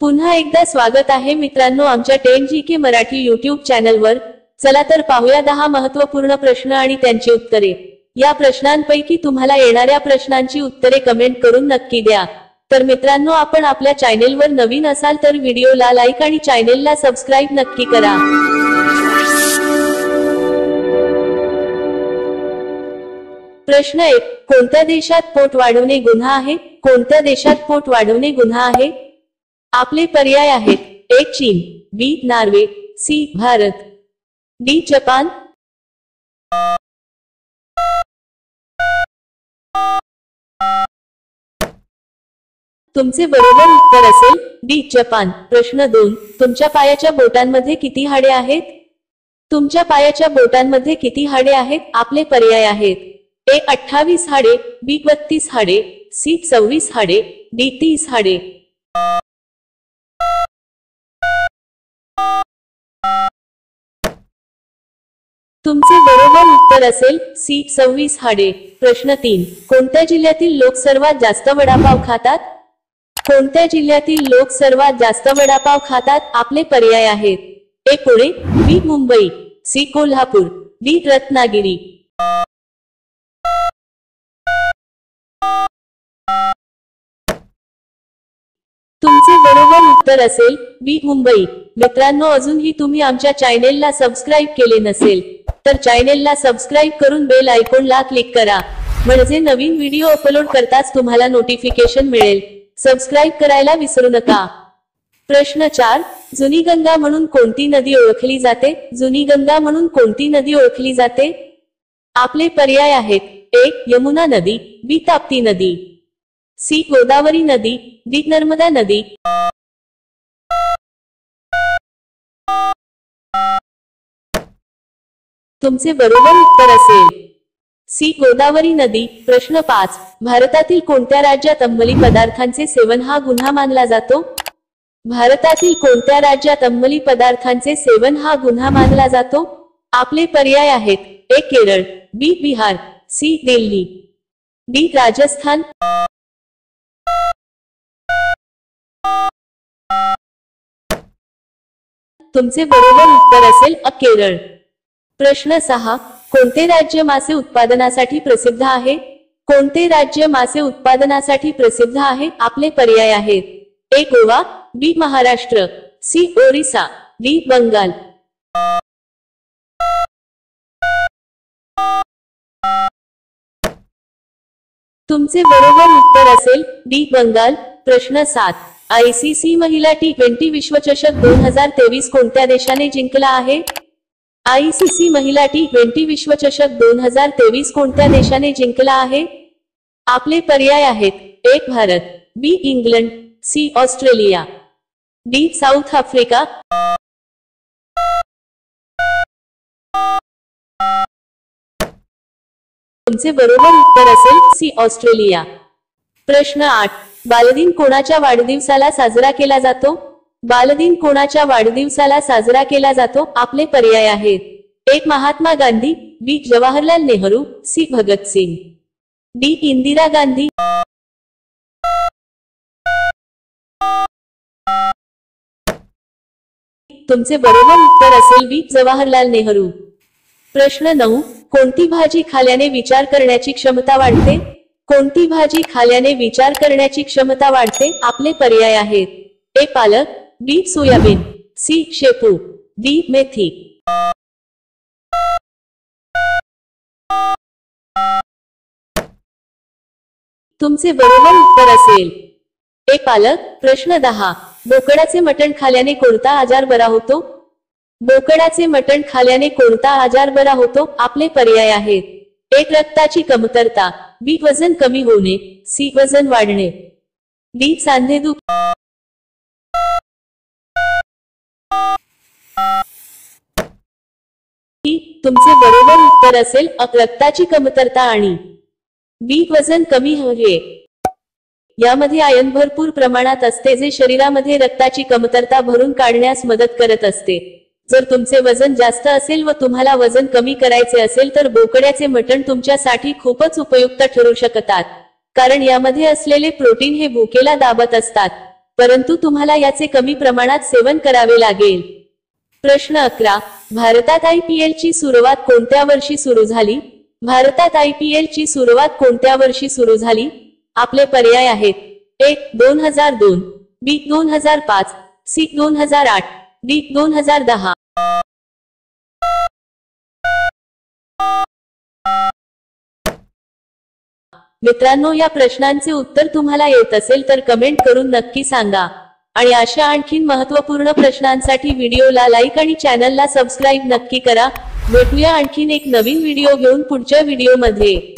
पुन्हा एकदा स्वागत आहे मित्रांनो आमच्या 10GK मराठी YouTube चॅनलवर। चला तर पाहूया 10 महत्त्वपूर्ण प्रश्न आणि त्यांची उत्तरे। या प्रश्नांपैकी तुम्हाला येणाऱ्या प्रश्नांची उत्तरे कमेंट करून नक्की द्या। तर मित्रांनो आपण आपल्या चॅनलवर नवीन असाल तर व्हिडिओला लाईक आणि चॅनलला सबस्क्राइब नक्की करा। प्रश्न 1, कोणत्या देशात पोट वाढवणे गुन्हा आहे? कोणत्या देशात पोट वाढवणे गुन्हा आहे? आपले पर्याय आहेत: ए चीन, B Norway, C Bharat, D जपान। तुमचे बरोबर उत्तर असेल डी जपान। प्रश्न 2, तुमच्या पायाच्या बोटांमध्ये किती हाडे आहेत? तुमच्या पायाच्या बोटांमध्ये किती हाडे आहेत? आपले पर्याय आहेत: ए 28 हाडे, बी 32 हाडे, सी 26 हाडे, डी 30 हाडे। तुमचे बरोबर उत्तर असेल सी 26 हाडे। प्रश्न 3, कोणत्या जिल्ह्यातील लोक सर्वात जास्त वडापाव खातात? कोणत्या जिल्ह्यातील लोक सर्वात जास्त वडापाव खातात? आपले पर्याय आहेत: ए पुणे, बी मुंबई, सी कोल्हापूर, डी रत्नागिरी। तुमचे बरोबर उत्तर असेल बी मुंबई। मित्रांनो अजूनही तुम्ही आमच्या चॅनलला सबस्क्राइब केले नसेल तर चॅनलला सबस्क्राइब करून बेल आयकॉनला क्लिक करा, म्हणजे नवीन व्हिडिओ अपलोड करताच तुम्हाला नोटिफिकेशन मिळेल। सबस्क्राइब करायला विसरू नका। प्रश्न 4, जुनी गंगा म्हणून कोणती नदी ओळखली जाते? जुनी गंगा म्हणून कोणती नदी ओळखली जाते? आपले पर्याय आहेत: ए यमुना नदी, बी ताप्ती नदी, सी गोदावरी नदी, डी नर्मदा नदी। तुमचे बरोबर उत्तर असेल सी गोदावरी नदी। प्रश्न 5, भारतातील कोणत्या राज्यात अंमली पदार्थांचे सेवन हा गुन्हा मानला जातो? भारतातील कोणत्या राज्यात अंमली पदार्थांचे सेवन हा गुन्हा मानला जातो? आपले पर्याय आहेत: ए केरळ, बी बिहार, सी दिल्ली, डी राजस्थान। तुमचे बरोबर उत्तर असेल अ केरळ। प्रश्न 6, कोणते राज्य मासे उत्पादनासाठी प्रसिद्ध आहे? कोणते राज्य मासे उत्पादनासाठी प्रसिद्ध आहे? आपले पर्याय आहेत: ए गोवा, बी महाराष्ट्र, सी ओरिसा, डी बंगाल। तुमचे बरोबर उत्तर असेल डी बंगाल। प्रश्न 7, ICC महिला T20 विश्वचषक 2023 कोणत्या देशाने जिंकला आहे? ICC महिला T20 विश्वचषक 2023 कोणत्या देशाने जिंकला आहे? आपले पर्याय आहेत: A Bharat, B England, C Australia, D South Africa. तुमचे बरोबर उत्तर असेल सी ऑस्ट्रेलिया। प्रश्न 8, बालदिन कोणाच्या वाढदिवसाला साजरा केला जातो? बालदिन कोणाच्या वाढदिवसाला साजरा केला जातो? आपले पर्याय आहेत: ए महात्मा गांधी, बी जवाहरलाल नेहरू, सी भगत सिंग, डी इंदिरा गांधी। तुमचे बरोबर उत्तर असेल बी जवाहरलाल नेहरू। प्रश्न 9, कोणती भाजी खाल्याने विचार करण्याची क्षमता वाढते? कोणती भाजी खाल्याने विचार करण्याची क्षमता वाढते? आपले पर्याय आहेत: ए पालक, बी सोयाबीन, सी शेपू, डी मेथी। तुमचे बरोबर उत्तर असेल ए पालक। प्रश्न 10, बोकडाचे मटण खाल्याने कोणता आजार बरा होतो? बोकडाचे मटण खाल्याने कोणता आजार बरा होतो? आपले पर्याय आहेत: ए रक्ताची कमतरता, बी वजन कमी होणे, सी वजन वाढणे, डी सांधेदुखी। तुमचे बरोबर उत्तर असेल अ रक्ताची कमतरता आणि बी वजन कमी होणे। यामध्ये आयर्न भरपूर प्रमाणात असते जे शरीरामध्ये रक्ताची कमतरता भरून काढण्यास मदत करत असते। जर तुमचे वजन जास्त असेल व तुम्हाला वजन कमी करायचे असेल तर बोकड्याचे मटण तुमच्यासाठी खूपच उपयुक्त ठरू शकतात, कारण यामध्ये असलेले प्रोटीन हे भुकेला दाबत असतात। परंतु तुम्हाला याचे कमी प्रमाणात सेवन करावे लागेल। प्रश्न 11, भारतात IPL ची सुरुवात कोणत्या वर्षी सुरू झाली? भारतात IPL ची सुरुवात कोणत्या वर्षी सुरू झाली? आपले पर्याय आहेत: 1. 2002, B. 2005, C. 2008, D. 2010। मित्रांनो, या प्रश्नांचे उत्तर तुम्हाला येत असेल तर कमेंट करून नक्की सांगा। आणि अशा आणखीन महत्त्वपूर्ण प्रश्नांसाठी व्हिडिओला लाईक आणि चॅनलला सबस्क्राईब नक्की करा। भेटूया आणखीन एक नवीन व्हिडिओ घेऊन पुढच्या व्हिडिओमध्ये।